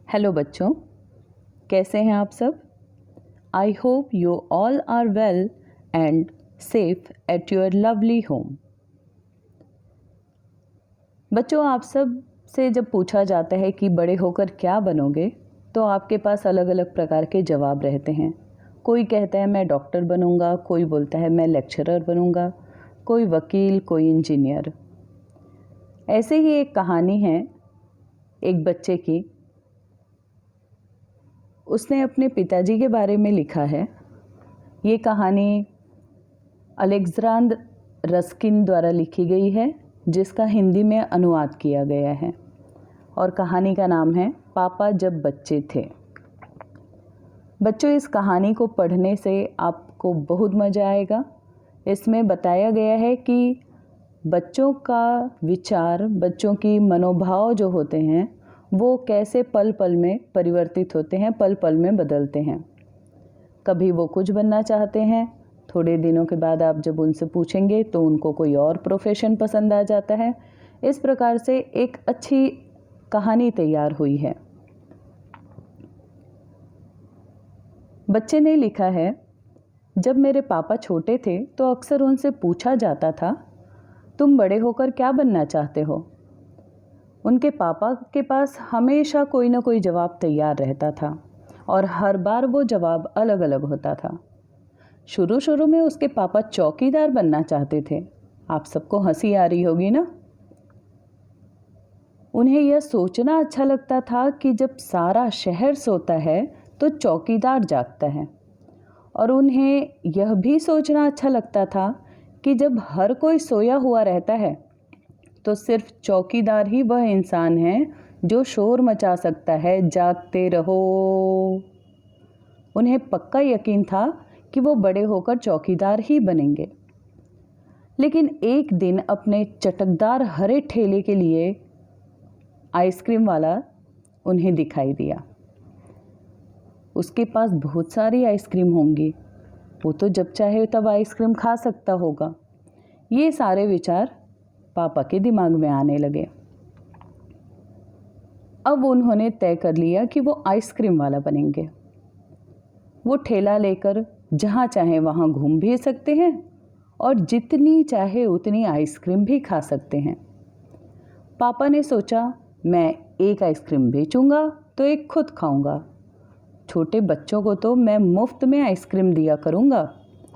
Hello बच्चों, कैसे हैं आप सब? I hope you all are well and safe at your lovely home. बच्चों, आप सब से जब पूछा जाता है कि बड़े होकर क्या बनोगे, तो आपके पास अलग अलग प्रकार के जवाब रहते हैं। कोई कहता है मैं डॉक्टर बनूंगा, कोई बोलता है मैं लेक्चरर बनूंगा, कोई वकील, कोई इंजीनियर। ऐसे ही एक कहानी है एक बच्चे की। उसने अपने पिताजी के बारे में लिखा है। ये कहानी अलेक्जेंडर रस्किन द्वारा लिखी गई है, जिसका हिंदी में अनुवाद किया गया है, और कहानी का नाम है पापा जब बच्चे थे। बच्चों, इस कहानी को पढ़ने से आपको बहुत मज़ा आएगा। इसमें बताया गया है कि बच्चों का विचार, बच्चों की मनोभाव जो होते हैं, वो कैसे पल पल में परिवर्तित होते हैं, पल पल में बदलते हैं। कभी वो कुछ बनना चाहते हैं, थोड़े दिनों के बाद आप जब उनसे पूछेंगे तो उनको कोई और प्रोफेशन पसंद आ जाता है। इस प्रकार से एक अच्छी कहानी तैयार हुई है। बच्चे ने लिखा है, जब मेरे पापा छोटे थे तो अक्सर उनसे पूछा जाता था, तुम बड़े होकर क्या बनना चाहते हो? उनके पापा के पास हमेशा कोई ना कोई जवाब तैयार रहता था, और हर बार वो जवाब अलग अलग होता था। शुरू शुरू में उसके पापा चौकीदार बनना चाहते थे। आप सबको हंसी आ रही होगी ना? उन्हें यह सोचना अच्छा लगता था कि जब सारा शहर सोता है तो चौकीदार जागता है, और उन्हें यह भी सोचना अच्छा लगता था कि जब हर कोई सोया हुआ रहता है तो सिर्फ चौकीदार ही वह इंसान है जो शोर मचा सकता है, जागते रहो। उन्हें पक्का यकीन था कि वो बड़े होकर चौकीदार ही बनेंगे। लेकिन एक दिन अपने चटकदार हरे ठेले के लिए आइसक्रीम वाला उन्हें दिखाई दिया। उसके पास बहुत सारी आइसक्रीम होंगी, वो तो जब चाहे तब आइसक्रीम खा सकता होगा। ये सारे विचार पापा के दिमाग में आने लगे। अब उन्होंने तय कर लिया कि वो आइसक्रीम वाला बनेंगे। वो ठेला लेकर जहाँ चाहे वहाँ घूम भी सकते हैं, और जितनी चाहे उतनी आइसक्रीम भी खा सकते हैं। पापा ने सोचा, मैं एक आइसक्रीम बेचूंगा तो एक खुद खाऊंगा। छोटे बच्चों को तो मैं मुफ्त में आइसक्रीम दिया करूंगा,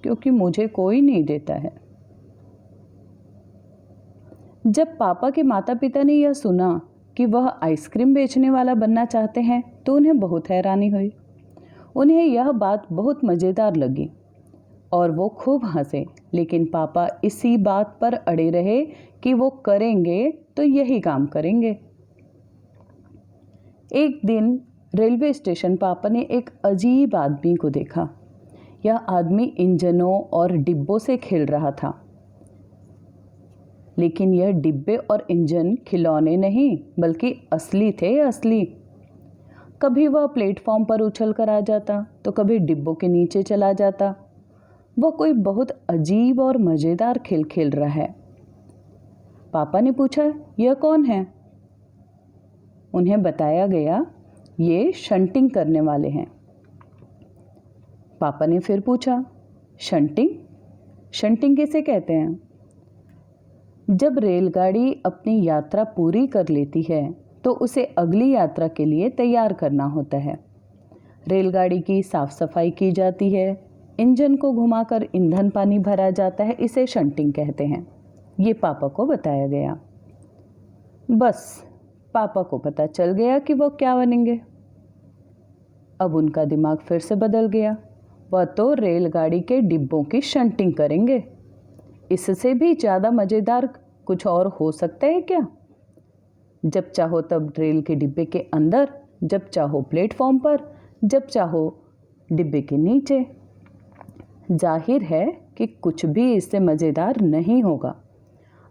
क्योंकि मुझे कोई नहीं देता है। जब पापा के माता पिता ने यह सुना कि वह आइसक्रीम बेचने वाला बनना चाहते हैं, तो उन्हें बहुत हैरानी हुई। उन्हें यह बात बहुत मज़ेदार लगी और वो खूब हंसे। लेकिन पापा इसी बात पर अड़े रहे कि वो करेंगे तो यही काम करेंगे। एक दिन रेलवे स्टेशन पापा ने एक अजीब आदमी को देखा। यह आदमी इंजनों और डिब्बों से खेल रहा था। लेकिन यह डिब्बे और इंजन खिलौने नहीं, बल्कि असली थे, असली। कभी वह प्लेटफॉर्म पर उछल कर आ जाता तो कभी डिब्बों के नीचे चला जाता। वह कोई बहुत अजीब और मज़ेदार खेल खेल रहा है। पापा ने पूछा, यह कौन है? उन्हें बताया गया, ये शंटिंग करने वाले हैं। पापा ने फिर पूछा, शंटिंग? शंटिंग किसे कहते हैं? जब रेलगाड़ी अपनी यात्रा पूरी कर लेती है तो उसे अगली यात्रा के लिए तैयार करना होता है। रेलगाड़ी की साफ सफाई की जाती है, इंजन को घुमाकर ईंधन पानी भरा जाता है, इसे शंटिंग कहते हैं। ये पापा को बताया गया। बस पापा को पता चल गया कि वो क्या बनेंगे। अब उनका दिमाग फिर से बदल गया। वह तो रेलगाड़ी के डिब्बों की शंटिंग करेंगे। इससे भी ज़्यादा मज़ेदार कुछ और हो सकता है क्या? जब चाहो तब रेल के डिब्बे के अंदर, जब चाहो प्लेटफॉर्म पर, जब चाहो डिब्बे के नीचे। जाहिर है कि कुछ भी इससे मज़ेदार नहीं होगा।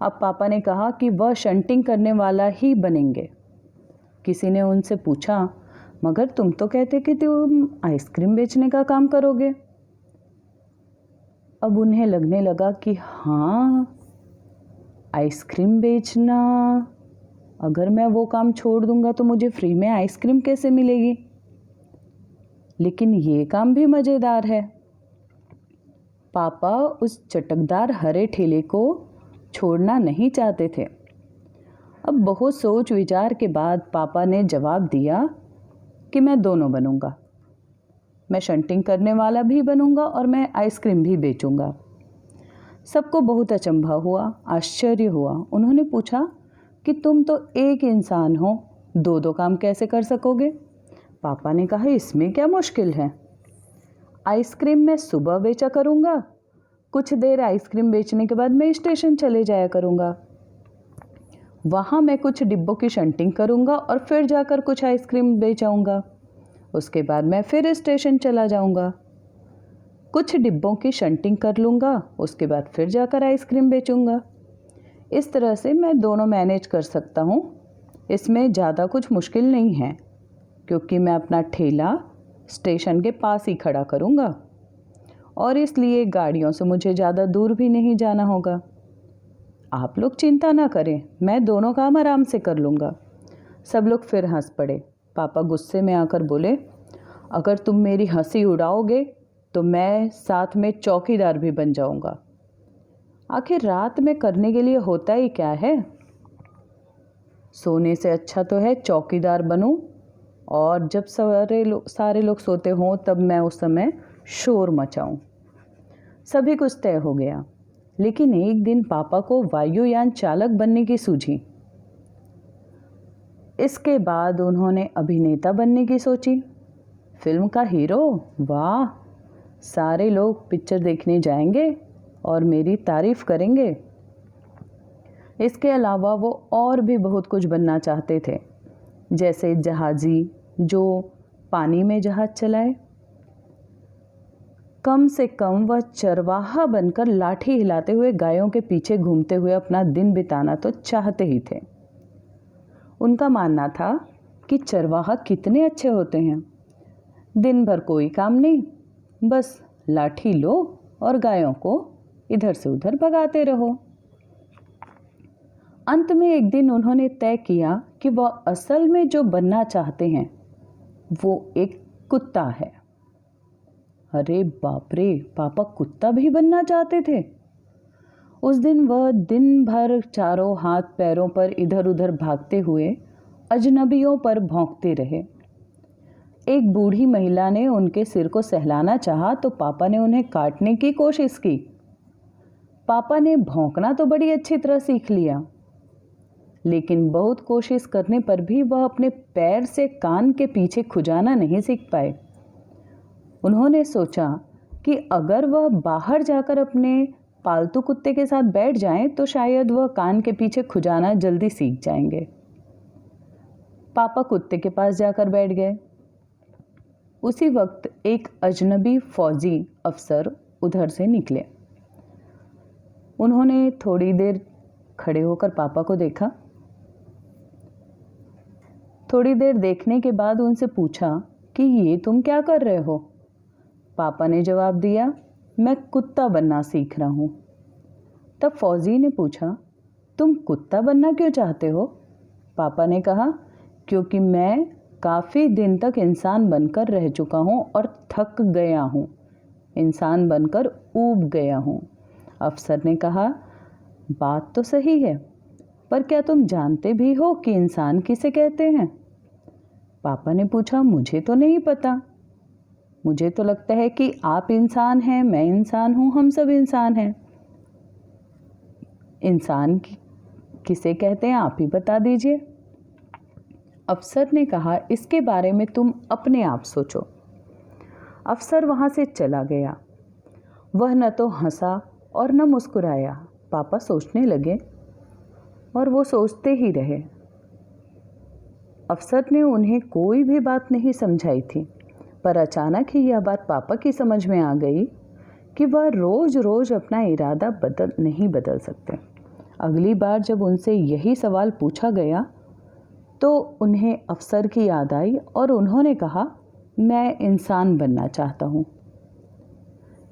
अब पापा ने कहा कि वह शंटिंग करने वाला ही बनेंगे। किसी ने उनसे पूछा, मगर तुम तो कहते कि तुम आइसक्रीम बेचने का काम करोगे। अब उन्हें लगने लगा कि हाँ, आइसक्रीम बेचना अगर मैं वो काम छोड़ दूंगा तो मुझे फ्री में आइसक्रीम कैसे मिलेगी? लेकिन ये काम भी मज़ेदार है। पापा उस चटकदार हरे ठेले को छोड़ना नहीं चाहते थे। अब बहुत सोच विचार के बाद पापा ने जवाब दिया कि मैं दोनों बनूंगा। मैं शंटिंग करने वाला भी बनूंगा और मैं आइसक्रीम भी बेचूंगा। सबको बहुत अचंभा हुआ, आश्चर्य हुआ। उन्होंने पूछा कि तुम तो एक इंसान हो, दो दो काम कैसे कर सकोगे? पापा ने कहा, इसमें क्या मुश्किल है। आइसक्रीम मैं सुबह बेचा करूँगा, कुछ देर आइसक्रीम बेचने के बाद मैं स्टेशन चले जाया करूँगा। वहाँ मैं कुछ डिब्बों की शंटिंग करूँगा और फिर जाकर कुछ आइसक्रीम बेचाऊँगा। उसके बाद मैं फिर स्टेशन चला जाऊँगा, कुछ डिब्बों की शंटिंग कर लूँगा, उसके बाद फिर जाकर आइसक्रीम बेचूँगा। इस तरह से मैं दोनों मैनेज कर सकता हूँ। इसमें ज़्यादा कुछ मुश्किल नहीं है, क्योंकि मैं अपना ठेला स्टेशन के पास ही खड़ा करूँगा और इसलिए गाड़ियों से मुझे ज़्यादा दूर भी नहीं जाना होगा। आप लोग चिंता ना करें, मैं दोनों काम आराम से कर लूँगा। सब लोग फिर हंस पड़े। पापा गुस्से में आकर बोले, अगर तुम मेरी हंसी उड़ाओगे तो मैं साथ में चौकीदार भी बन जाऊँगा। आखिर रात में करने के लिए होता ही क्या है? सोने से अच्छा तो है चौकीदार बनूं और जब सारे लोग सोते हों तब मैं उस समय शोर मचाऊं। सभी कुछ तय हो गया। लेकिन एक दिन पापा को वायुयान चालक बनने की सूझी। इसके बाद उन्होंने अभिनेता बनने की सोची। फिल्म का हीरो, वाह! सारे लोग पिक्चर देखने जाएंगे और मेरी तारीफ करेंगे। इसके अलावा वो और भी बहुत कुछ बनना चाहते थे, जैसे जहाजी जो पानी में जहाज चलाए। कम से कम वह चरवाहा बनकर लाठी हिलाते हुए गायों के पीछे घूमते हुए अपना दिन बिताना तो चाहते ही थे। उनका मानना था कि चरवाहा कितने अच्छे होते हैं। दिन भर कोई काम नहीं, बस लाठी लो और गायों को इधर से उधर भगाते रहो। अंत में एक दिन उन्होंने तय किया कि वह असल में जो बनना चाहते हैं वो एक कुत्ता है। अरे बाप रे, पापा कुत्ता भी बनना चाहते थे। उस दिन वह दिन भर चारों हाथ पैरों पर इधर उधर भागते हुए अजनबियों पर भौंकते रहे। एक बूढ़ी महिला ने उनके सिर को सहलाना चाहा तो पापा ने उन्हें काटने की कोशिश की। पापा ने भौंकना तो बड़ी अच्छी तरह सीख लिया, लेकिन बहुत कोशिश करने पर भी वह अपने पैर से कान के पीछे खुजाना नहीं सीख पाए। उन्होंने सोचा कि अगर वह बाहर जाकर अपने पालतू कुत्ते के साथ बैठ जाएं तो शायद वह कान के पीछे खुजाना जल्दी सीख जाएंगे। पापा कुत्ते के पास जाकर बैठ गए। उसी वक्त एक अजनबी फौजी अफसर उधर से निकले। उन्होंने थोड़ी देर खड़े होकर पापा को देखा। थोड़ी देर देखने के बाद उनसे पूछा कि ये तुम क्या कर रहे हो? पापा ने जवाब दिया, मैं कुत्ता बनना सीख रहा हूँ। तब फौजी ने पूछा, तुम कुत्ता बनना क्यों चाहते हो? पापा ने कहा, क्योंकि मैं काफ़ी दिन तक इंसान बनकर रह चुका हूँ और थक गया हूँ, इंसान बनकर ऊब गया हूँ। अफसर ने कहा, बात तो सही है, पर क्या तुम जानते भी हो कि इंसान किसे कहते हैं? पापा ने पूछा, मुझे तो नहीं पता। मुझे तो लगता है कि आप इंसान हैं, मैं इंसान हूँ, हम सब इंसान हैं। इंसान किसे कहते हैं आप ही बता दीजिए। अफसर ने कहा, इसके बारे में तुम अपने आप सोचो। अफसर वहाँ से चला गया। वह न तो हंसा और न मुस्कुराया। पापा सोचने लगे और वो सोचते ही रहे। अफसर ने उन्हें कोई भी बात नहीं समझाई थी, पर अचानक ही यह बात पापा की समझ में आ गई कि वह रोज़ रोज़ अपना इरादा नहीं बदल सकते। अगली बार जब उनसे यही सवाल पूछा गया तो उन्हें अफसर की याद आई और उन्होंने कहा, मैं इंसान बनना चाहता हूँ।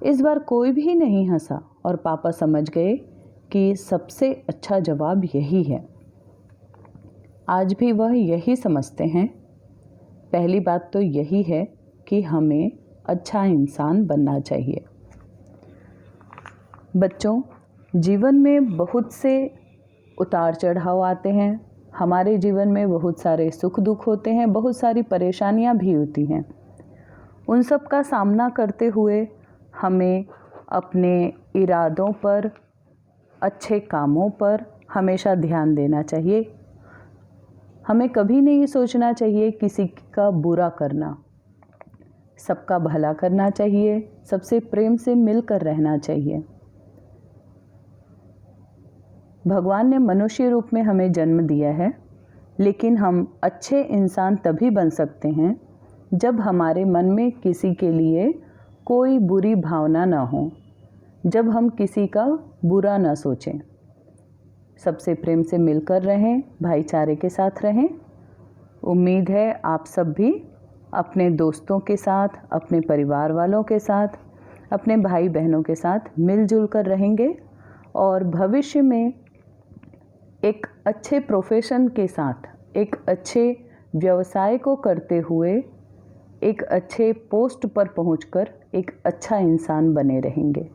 इस बार कोई भी नहीं हंसा और पापा समझ गए कि सबसे अच्छा जवाब यही है। आज भी वह यही समझते हैं। पहली बात तो यही है कि हमें अच्छा इंसान बनना चाहिए। बच्चों, जीवन में बहुत से उतार चढ़ाव आते हैं। हमारे जीवन में बहुत सारे सुख दुख होते हैं, बहुत सारी परेशानियां भी होती हैं। उन सब का सामना करते हुए हमें अपने इरादों पर, अच्छे कामों पर हमेशा ध्यान देना चाहिए। हमें कभी नहीं सोचना चाहिए किसी का बुरा करना, सबका भला करना चाहिए, सबसे प्रेम से मिलकर रहना चाहिए। भगवान ने मनुष्य रूप में हमें जन्म दिया है, लेकिन हम अच्छे इंसान तभी बन सकते हैं जब हमारे मन में किसी के लिए कोई बुरी भावना ना हो, जब हम किसी का बुरा ना सोचें, सबसे प्रेम से मिलकर रहें, भाईचारे के साथ रहें। उम्मीद है आप सब भी अपने दोस्तों के साथ, अपने परिवार वालों के साथ, अपने भाई बहनों के साथ मिलजुल कर रहेंगे और भविष्य में एक अच्छे प्रोफेशन के साथ, एक अच्छे व्यवसाय को करते हुए, एक अच्छे पोस्ट पर पहुंचकर एक अच्छा इंसान बने रहेंगे।